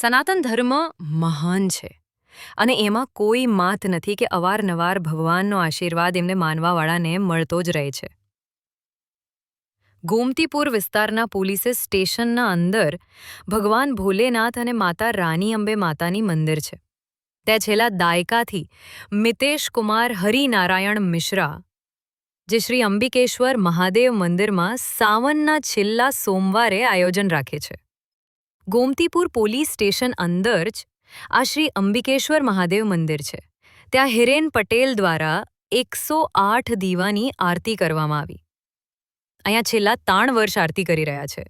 સનાતન ધર્મ મહાન છે અને એમાં કોઈ માત નથી કે અવારનવાર ભગવાનનો આશીર્વાદ એમને માનવાવાળાને મળતો જ રહે છે. ગોમતીપુર વિસ્તારના પોલીસ સ્ટેશનના અંદર ભગવાન ભોલેનાથ અને માતા રાની અંબે માતાની મંદિર છે. ત્યાં છેલ્લા દાયકાથી મિતેશ કુમાર હરિનારાયણ મિશ્રા જે શ્રી અંબિકેશ્વર મહાદેવ મંદિરમાં સાવનના છેલ્લા સોમવારે આયોજન રાખે છે. ગોમતીપુર પોલીસ સ્ટેશન અંદર જ આ શ્રી અંબિકેશ્વર મહાદેવ મંદિર છે. ત્યાં હિરેન પટેલ દ્વારા 108 દીવાની આરતી કરવામાં આવી. અહીંયા છેલ્લા 3 વર્ષ આરતી કરી રહ્યા છે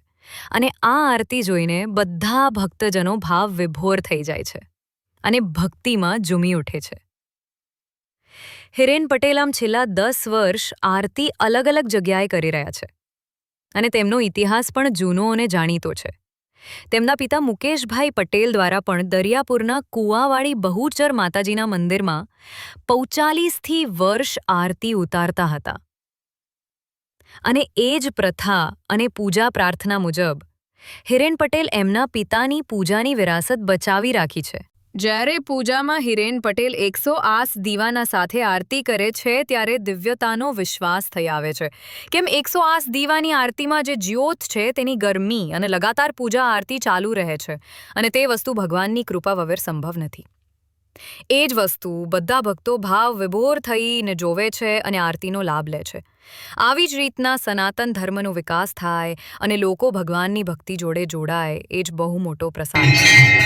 અને આ આરતી જોઈને બધા ભક્તજનો ભાવ વિભોર થઈ જાય છે અને ભક્તિમાં ઝૂમી ઉઠે છે. હિરેન પટેલ આમ છેલ્લા 10 વર્ષ આરતી અલગ અલગ જગ્યાએ કરી રહ્યા છે અને તેમનો ઇતિહાસ પણ જૂનો અને જાણીતો છે. તેમના પિતા મુકેશભાઈ પટેલ દ્વારા પણ દરિયાપુરના કુવાવાળી બહુચર માતાજીના મંદિરમાં 45થી વર્ષ આરતી ઉતારતા હતા અને એ જ પ્રથા અને પૂજા પ્રાર્થના મુજબ હિરેન પટેલ એમના પિતાની પૂજાની વિરાસત બચાવી રાખી છે. જ્યારે પૂજામાં હિરેન પટેલ 108 દીવાના સાથે આરતી કરે છે ત્યારે દિવ્યતાનો વિશ્વાસ થઈ આવે છે. કેમ 108 દીવાની આરતીમાં જે જ્યોત છે તેની ગરમી અને લગાતાર પૂજા આરતી ચાલુ રહે છે અને તે વસ્તુ ભગવાનની કૃપા વગર સંભવ નથી. એ જ વસ્તુ બધા ભક્તો ભાવ વિભોર થઈને જોવે છે અને આરતીનો લાભ લે છે. આવી જ રીતના સનાતન ધર્મનો વિકાસ થાય અને લોકો ભગવાનની ભક્તિ જોડે જોડાય એ જ બહુ મોટો પ્રસાદ છે.